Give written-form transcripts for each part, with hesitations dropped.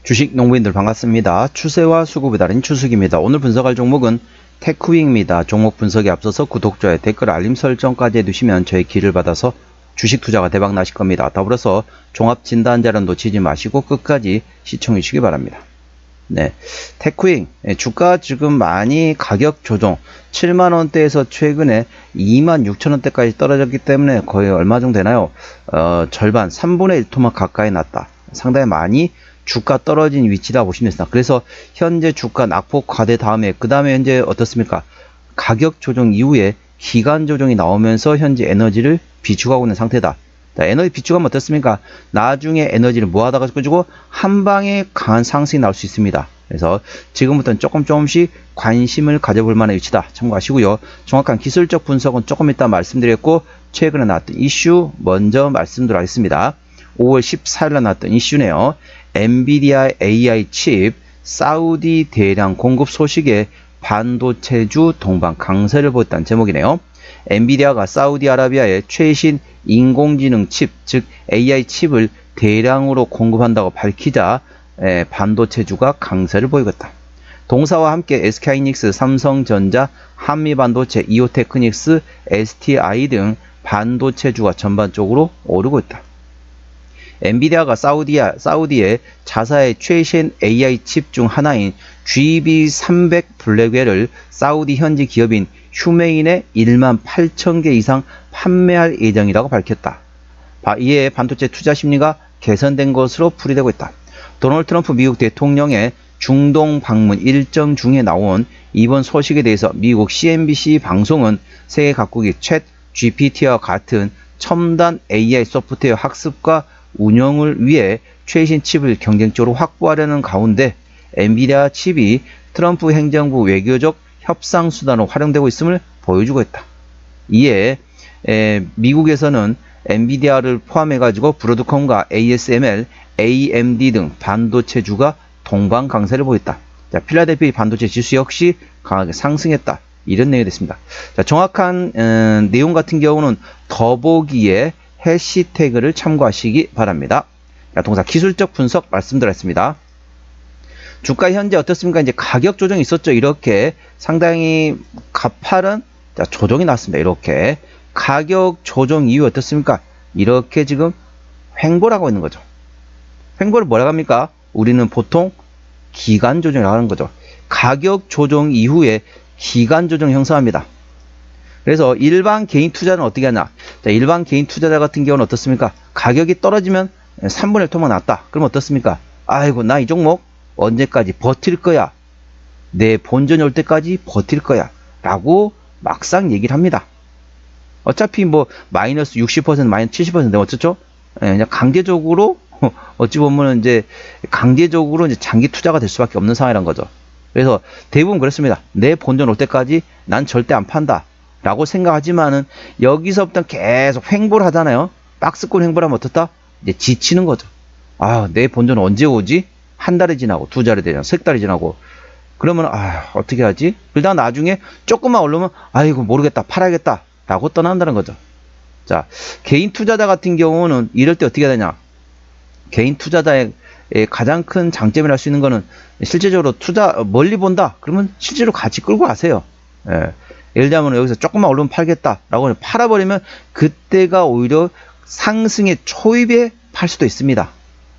주식 농부인들 반갑습니다. 추세와 수급이 다른 추석입니다. 오늘 분석할 종목은 테크윙입니다. 종목 분석에 앞서서 구독, 좋아요, 댓글, 알림 설정까지 해두시면 저의 기를 받아서 주식 투자가 대박 나실 겁니다. 더불어서 종합 진단 자료 놓치지 마시고 끝까지 시청해 주시기 바랍니다. 네, 테크윙 주가 지금 많이 가격 조정 7만원대에서 최근에 26,000원대까지 떨어졌기 때문에 거의 얼마 정도 되나요? 절반 3분의 1 토막 가까이 났다. 상당히 많이 주가 떨어진 위치다 보시면 됩니다. 그래서 현재 주가 낙폭 과대 다음에 그 다음에 현재 어떻습니까? 가격 조정 이후에 기간 조정이 나오면서 현재 에너지를 비축하고 있는 상태다. 자, 에너지 비축하면 어떻습니까? 나중에 에너지를 모아다가 가지고 한 방에 강한 상승이 나올 수 있습니다. 그래서 지금부터는 조금씩 관심을 가져볼 만한 위치다. 참고하시고요. 정확한 기술적 분석은 조금 이따 말씀드렸고, 최근에 나왔던 이슈 먼저 말씀드리겠습니다. 5월 14일에 나왔던 이슈네요. 엔비디아 AI 칩 사우디 대량 공급 소식에 반도체주 동반 강세를 보였다는 제목이네요. 엔비디아가 사우디아라비아에 최신 인공지능 칩, 즉 AI 칩을 대량으로 공급한다고 밝히자 반도체주가 강세를 보이고 있다. 동사와 함께 SK하이닉스, 삼성전자, 한미반도체, 이오테크닉스, STI 등 반도체주가 전반적으로 오르고 있다. 엔비디아가 사우디의 자사의 최신 AI 칩 중 하나인 GB300 블랙웰을 사우디 현지 기업인 휴메인에 18,000개 이상 판매할 예정이라고 밝혔다. 이에 반도체 투자 심리가 개선된 것으로 풀이되고 있다. 도널드 트럼프 미국 대통령의 중동 방문 일정 중에 나온 이번 소식에 대해서 미국 CNBC 방송은 세계 각국이 챗 GPT와 같은 첨단 AI 소프트웨어 학습과 운영을 위해 최신 칩을 경쟁적으로 확보하려는 가운데 엔비디아 칩이 트럼프 행정부 외교적 협상 수단으로 활용되고 있음을 보여주고 있다. 이에 미국에서는 엔비디아를 포함해가지고 브로드컴과 ASML, AMD 등 반도체주가 동반 강세를 보였다. 자, 필라델피아 반도체 지수 역시 강하게 상승했다. 이런 내용이 됐습니다. 자, 정확한 내용 같은 경우는 더보기에 해시태그를 참고하시기 바랍니다. 자, 동사 기술적 분석 말씀드렸습니다. 주가 현재 어떻습니까? 이제 가격 조정이 있었죠. 이렇게 상당히 가파른 조정이 났습니다. 이렇게 가격 조정 이후 어떻습니까? 이렇게 지금 횡보를 하고 있는 거죠. 횡보를 뭐라고 합니까? 우리는 보통 기간 조정이라고 하는 거죠. 가격 조정 이후에 기간 조정 형성합니다. 그래서 일반 개인 투자는 어떻게 하냐? 자, 일반 개인 투자자 같은 경우는 어떻습니까? 가격이 떨어지면 3분의 1 토막 났다. 그럼 어떻습니까? 아이고, 나 이 종목 언제까지 버틸 거야? 내 본전이 올 때까지 버틸 거야. 라고 막상 얘기를 합니다. 어차피 뭐 마이너스 60%, 마이너스 70% 되면 어쩌죠? 그냥 강제적으로 어찌 보면 이제 강제적으로 이제 장기 투자가 될 수밖에 없는 상황이란 거죠. 그래서 대부분 그렇습니다. 내 본전 올 때까지 난 절대 안 판다. 라고 생각하지만은 여기서부터 계속 횡보를 하잖아요. 박스권 횡보를 하면 어떻다? 이제 지치는 거죠. 아, 내 본전 언제 오지? 한 달이 지나고, 두 달이 되잖아, 세 달이 지나고. 그러면, 어떻게 하지? 그러다가 나중에 조금만 오르면, 아이고, 모르겠다, 팔아야겠다. 라고 떠난다는 거죠. 자, 개인 투자자 같은 경우는 이럴 때 어떻게 해야 되냐? 개인 투자자의 가장 큰 장점이라 할 수 있는 거는 실제적으로 멀리 본다? 그러면 실제로 같이 끌고 가세요. 예를 들면 여기서 조금만 오르면 팔겠다라고 팔아버리면 그때가 오히려 상승의 초입에 팔 수도 있습니다.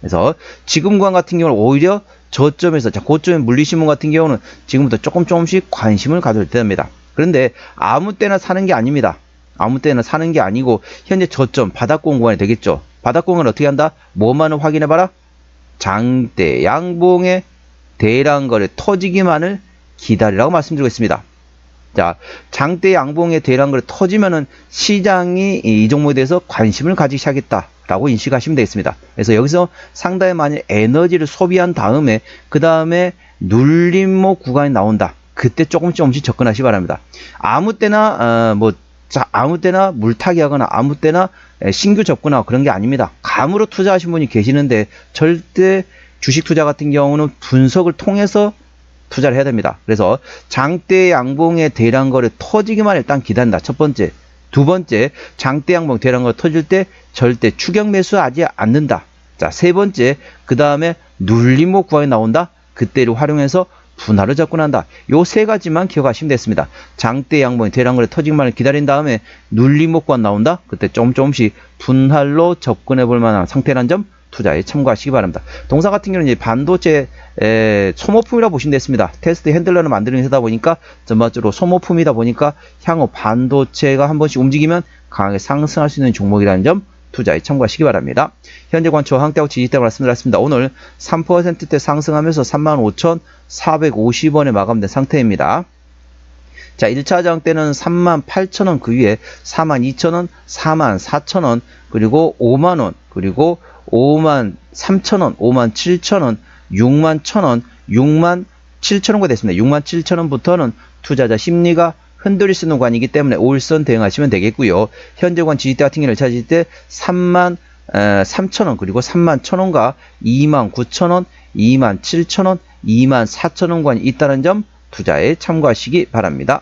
그래서 지금 구간 같은 경우는 오히려 저점에서 고점에 물리신 분 같은 경우는 지금부터 조금씩 관심을 가져야 됩니다. 그런데 아무 때나 사는 게 아닙니다. 아무 때나 사는 게 아니고 현재 저점 바닥권 구간이 되겠죠. 바닥권을 어떻게 한다? 뭐만을 확인해봐라. 장대 양봉의 대량 거래 터지기만을 기다리라고 말씀드리고 있습니다. 자, 장대 양봉의 대량 거래 터지면은 시장이 이 종목에 대해서 관심을 가지기 시작했다라고 인식하시면 되겠습니다. 그래서 여기서 상당히 많이 에너지를 소비한 다음에 그 다음에 눌림목 구간이 나온다. 그때 조금씩 접근하시기 바랍니다. 아무 때나 아무 때나 물타기 하거나 아무 때나 신규 접근하고 그런 게 아닙니다. 감으로 투자하신 분이 계시는데 절대 주식 투자 같은 경우는 분석을 통해서 투자를 해야 됩니다. 그래서 장대 양봉의 대량 거래 터지기만 일단 기다린다. 첫 번째. 두 번째, 장대 양봉 대량 거래 터질 때 절대 추격 매수하지 않는다. 자, 세 번째, 그 다음에 눌림목 구간이 나온다. 그때를 활용해서 분할을 접근한다. 요 세 가지만 기억하시면 됐습니다. 장대 양봉이 대량거래 터지기만을 기다린 다음에 눌림목 구간 나온다. 그때 조금씩 분할로 접근해 볼 만한 상태라는 점 투자에 참고하시기 바랍니다. 동사 같은 경우는 이제 반도체 소모품이라고 보시면 됐습니다. 테스트 핸들러를 만드는 회사다 보니까 전반적으로 소모품이다 보니까 향후 반도체가 한 번씩 움직이면 강하게 상승할 수 있는 종목이라는 점 투자에 참고하시기 바랍니다. 현재 관 저항대하고 지지대 말씀드렸습니다. 오늘 3%대 상승하면서 35,450원에 마감된 상태입니다. 자, 1차 저항대는 38,000원, 그 위에 42,000원, 44,000원, 그리고 5만원, 그리고 53,000원, 57,000원, 61,000원, 67,000원가 됐습니다. 67,000원부터는 투자자 심리가 흔들릴 수 있는 구간이기 때문에 5일선 대응하시면 되겠고요. 현재 관 지지대 같은 경우를 찾을 때 33,000원, 그리고 31,000원과 29,000원, 27,000원, 24,000원 구간이 있다는 점 투자에 참고하시기 바랍니다.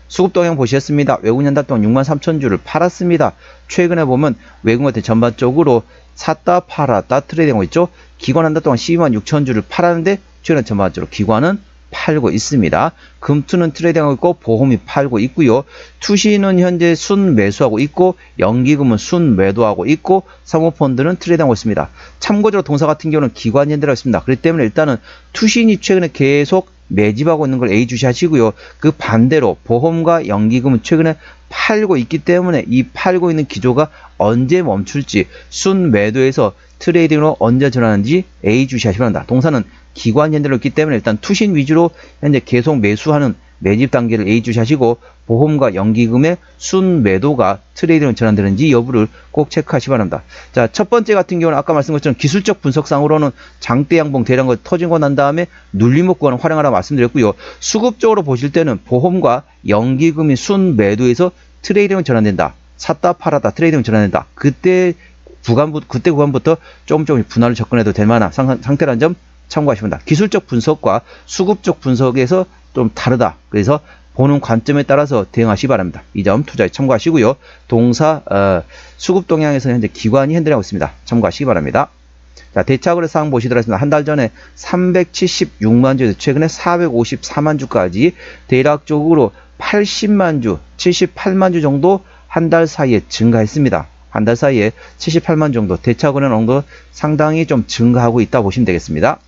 수급 동향 보셨습니다. 외국 연단 동안 63,000주를 팔았습니다. 최근에 보면 외국 같은 전반적으로 샀다 팔았다 트레이딩하고 있죠. 기관 한달 동안 126,000주를 팔았는데 최근 전반적으로 기관은 팔고 있습니다. 금투는 트레이딩하고 있고 보험이 팔고 있고요. 투시는 현재 순 매수하고 있고 연기금은 순 매도하고 있고 사모펀드는 트레이딩하고 있습니다. 참고적으로 동사 같은 경우는 기관 현대라고 있습니다. 그렇기 때문에 일단은 투신이 최근에 계속 매집하고 있는 걸 A주시 하시고요. 그 반대로 보험과 연기금은 최근에 팔고 있기 때문에 이 팔고 있는 기조가 언제 멈출지 순 매도에서 트레이딩으로 언제 전환하는지 A주시 하시기 바랍니다. 동사는 기관 현대로 있기 때문에 일단 투신 위주로 현재 계속 매수하는 매집 단계를 A주시 하시고 보험과 연기금의 순 매도가 트레이딩으로 전환되는지 여부를 꼭 체크하시기 바랍니다. 자, 첫 번째 같은 경우는 아까 말씀드린 것처럼 기술적 분석상으로는 장대 양봉 대량거 터지고 난 다음에 눌림목 구간을 활용하라고 말씀드렸고요. 수급적으로 보실 때는 보험과 연기금이 순 매도에서 트레이딩으로 전환된다. 샀다 팔았다 트레이딩으로 전환된다. 그때 구간부터 조금 분할을 접근해도 될 만한 상태라는 점 참고하시면 됩니다. 기술적 분석과 수급적 분석에서 좀 다르다. 그래서 보는 관점에 따라서 대응하시기 바랍니다. 이 점 투자에 참고하시고요. 동사 수급 동향에서 현재 기관이 핸들하고 있습니다. 참고하시기 바랍니다. 자, 대차거래 사항 보시더라도 한 달 전에 376만 주에서 최근에 454만 주까지 대략적으로 80만 주, 78만 주 정도 한 달 사이에 증가했습니다. 한 달 사이에 78만 정도 대차거래 정도 상당히 좀 증가하고 있다 보시면 되겠습니다.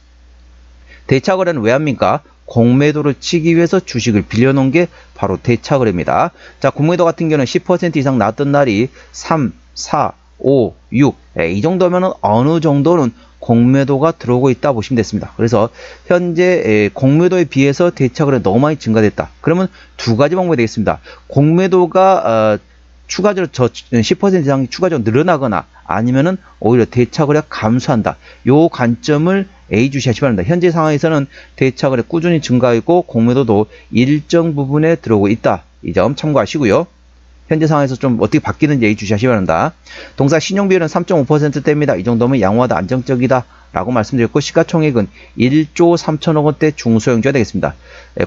대차거래는 왜 합니까? 공매도를 치기 위해서 주식을 빌려놓은 게 바로 대차거래입니다. 자, 공매도 같은 경우는 10% 이상 나왔던 날이 3, 4, 5, 6. 이 정도면은 어느 정도는 공매도가 들어오고 있다 보시면 됐습니다. 그래서 현재 공매도에 비해서 대차거래 너무 많이 증가됐다. 그러면 두 가지 방법이 되겠습니다. 공매도가 추가적으로 10% 이상 추가적으로 늘어나거나 아니면은 오히려 대차거래가 감소한다. 요 관점을 A주시 하시기 바랍니다. 현재 상황에서는 대차거래 꾸준히 증가하고 공매도도 일정 부분에 들어오고 있다. 이 점 참고하시고요. 현재 상황에서 좀 어떻게 바뀌는지 A주시 하시기 바랍니다. 동사 신용비율은 3.5%대입니다. 이 정도면 양호하다, 안정적이다 라고 말씀드렸고 시가총액은 1조 3천억 원대 중소형주가 되겠습니다.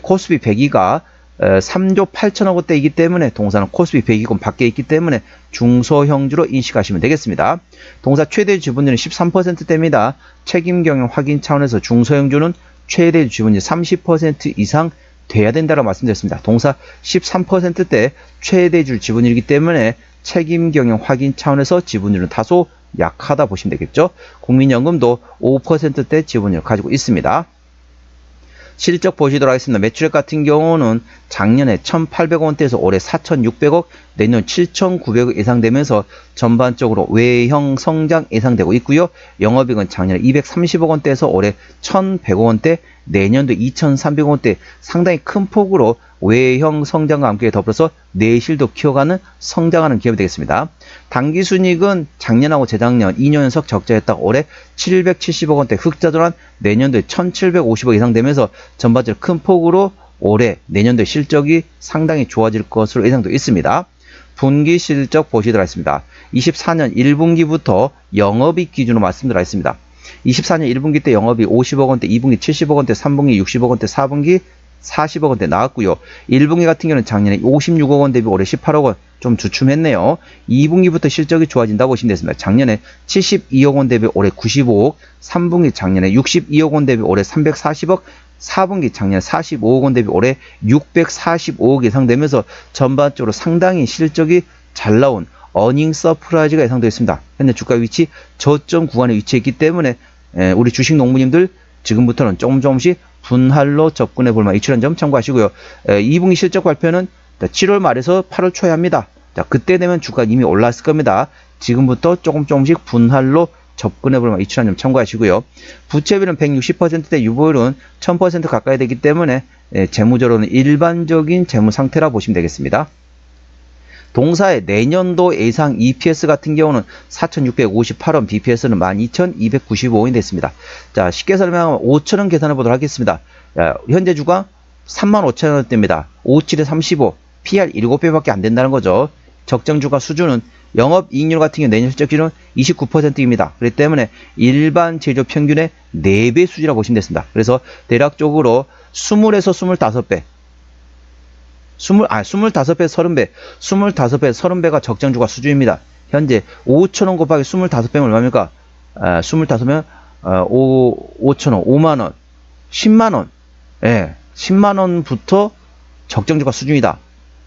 코스피 100위가 3조 8천억 원대이기 때문에 동사는 코스피 100위권 밖에 있기 때문에 중소형주로 인식하시면 되겠습니다. 동사 최대 지분율은 13%대입니다. 책임 경영 확인 차원에서 중소형주는 최대 지분율 30% 이상 돼야 된다고 말씀드렸습니다. 동사 13%대 최대주 지분율이기 때문에 책임 경영 확인 차원에서 지분율은 다소 약하다 보시면 되겠죠. 국민연금도 5%대 지분율을 가지고 있습니다. 실적 보시도록 하겠습니다. 매출액 같은 경우는 작년에 1,800원대에서 올해 4,600억, 내년 7,900억 예상되면서 전반적으로 외형 성장 예상되고 있고요. 영업이익은 작년에 230억 원대에서 올해 1,100억 원대, 내년도 2,300억 원대 상당히 큰 폭으로 외형 성장과 함께 더불어서 내실도 키워가는 성장하는 기업이 되겠습니다. 당기순이익은 작년하고 재작년 2년 연속 적자였다가 올해 770억 원대 흑자 전환, 내년도에 1,750억 예상되면서 전반적으로 큰 폭으로 올해 내년도에 실적이 상당히 좋아질 것으로 예상되어 있습니다. 분기 실적 보시도록 하겠습니다. 24년 1분기부터 영업이익 기준으로 말씀드리도록 하겠습니다. 24년 1분기 때 영업이 50억 원대, 2분기 70억 원대, 3분기 60억 원대, 4분기 40억 원대 나왔고요. 1분기 같은 경우는 작년에 56억 원 대비 올해 18억 원 좀 주춤했네요. 2분기부터 실적이 좋아진다고 보시면 되겠습니다. 작년에 72억 원 대비 올해 95억, 3분기 작년에 62억 원 대비 올해 340억, 4분기 작년 45억 원 대비 올해 645억 예상되면서 전반적으로 상당히 실적이 잘 나온 어닝 서프라이즈가 예상되어 있습니다. 현재 주가 위치 저점 구간에 위치했기 때문에 우리 주식 농부님들 지금부터는 조금씩 분할로 접근해 볼 만한 이런 점 참고하시고요. 2분기 실적 발표는 7월 말에서 8월 초에 합니다. 자, 그때 되면 주가 이미 올랐을 겁니다. 지금부터 조금씩 분할로 접근해 볼 만한 이런 점 참고하시고요. 부채비율은 160%대 유보율은 1000% 가까이 되기 때문에 재무적으로는 일반적인 재무 상태라 보시면 되겠습니다. 동사의 내년도 예상 EPS 같은 경우는 4,658원, BPS는 12,295원이 됐습니다. 자, 쉽게 설명하면 5,000원 계산해 보도록 하겠습니다. 현재 주가 35,000원대입니다. 57에 35, PR 7배밖에 안 된다는 거죠. 적정 주가 수준은 영업이익률 같은 경우 내년 실적 기준은 29%입니다. 그렇기 때문에 일반 제조 평균의 4배 수준이라고 보시면 됐습니다. 그래서 대략적으로 20에서 25배, 25배, 30배, 25배, 30배가 적정 주가 수준입니다. 현재 5,000원 곱하기 25배면 얼마입니까? 25면 5,000원, 5만원, 10만원. 예, 10만원부터 적정 주가 수준이다.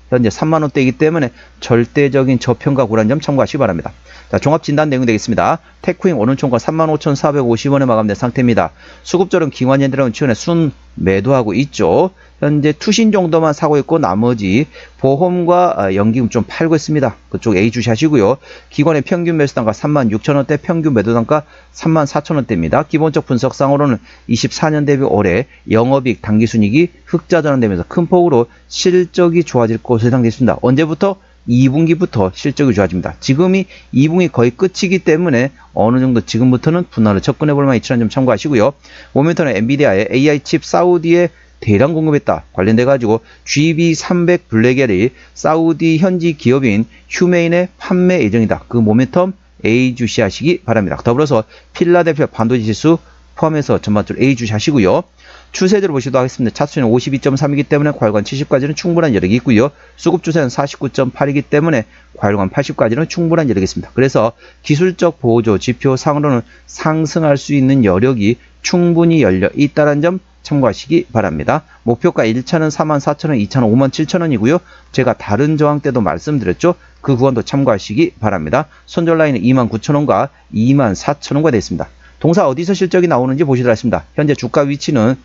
현재 3만원대이기 때문에 절대적인 저평가 구간 점 참고하시기 바랍니다. 자, 종합진단 내용 되겠습니다. 테크윙 오른총과 35,450원에 마감된 상태입니다. 수급절은 기관연대랑 치원에 순 매도하고 있죠. 현재 투신 정도만 사고 있고 나머지 보험과 연기금 좀 팔고 있습니다. 그쪽 A 주시하시고요. 기관의 평균 매수단가 36,000원대, 평균 매도단가 34,000원대입니다. 기본적 분석상으로는 24년 대비 올해 영업이익 당기순이익이 흑자 전환되면서 큰 폭으로 실적이 좋아질 것으로 예상되어 있습니다. 언제부터? 2분기부터 실적이 좋아집니다. 지금이 2분기 거의 끝이기 때문에 어느 정도 지금부터는 분할을 접근해 볼 만한 이치라는 점 참고하시고요. 모멘텀은 엔비디아의 AI 칩 사우디에 대량 공급했다 관련돼 가지고 GB300 블랙엘이 사우디 현지 기업인 휴메인에 판매 예정이다. 그 모멘텀 A 주시하시기 바랍니다. 더불어서 필라델피아 반도체 지수 포함해서 전반적으로 A 주시하시고요. 추세대로 보시도록 하겠습니다. 차트는 52.3이기 때문에 과열관 70까지는 충분한 여력이 있고요. 수급 추세는 49.8이기 때문에 과열관 80까지는 충분한 여력이 있습니다. 그래서 기술적 보조 지표 상으로는 상승할 수 있는 여력이 충분히 열려 있다는 점 참고하시기 바랍니다. 목표가 1차는 44,000원, 2차는 57,000원이고요. 제가 다른 저항 때도 말씀드렸죠. 그 구간도 참고하시기 바랍니다. 손절 라인은 29,000원과 24,000원과 되어 있습니다. 동사 어디서 실적이 나오는지 보시도록 하겠습니다. 현재 주가 위치는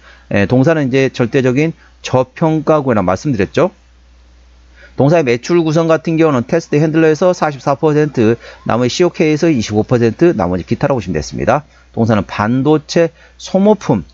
동사는 이제 절대적인 저평가 구간이라 말씀드렸죠. 동사의 매출 구성 같은 경우는 테스트 핸들러에서 44%, 나머지 COK에서 25%, 나머지 기타라고 보시면 됐습니다. 동사는 반도체 소모품,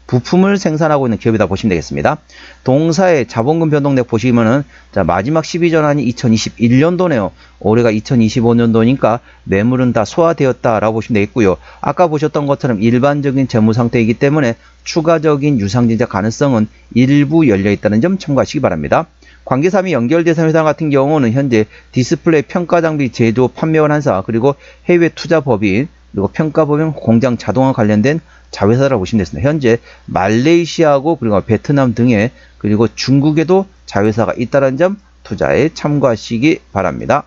부품을 생산하고 있는 기업이다 보시면 되겠습니다. 동사의 자본금 변동액 보시면은 자, 마지막 12전환이 2021년도네요. 올해가 2025년도니까 매물은 다 소화되었다라고 보시면 되겠고요. 아까 보셨던 것처럼 일반적인 재무 상태이기 때문에 추가적인 유상증자 가능성은 일부 열려 있다는 점 참고하시기 바랍니다. 관계사 및 연결대상 회사 같은 경우는 현재 디스플레이 평가 장비 제조 판매원 한사 그리고 해외 투자 법인 그리고 평가법인 공장 자동화 관련된 자회사라고 보시면 되겠습니다. 현재 말레이시아하고 그리고 베트남 등에 그리고 중국에도 자회사가 있다는 점 투자에 참고하시기 바랍니다.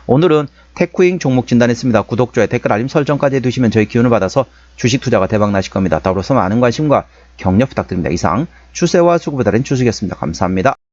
오늘은 테크윙 종목 진단했습니다. 구독, 좋아요, 댓글, 알림 설정까지 해두시면 저희 기운을 받아서 주식 투자가 대박 나실 겁니다. 더불어서 많은 관심과 격려 부탁드립니다. 이상 추세와 수급에 따른 주식이었습니다. 감사합니다.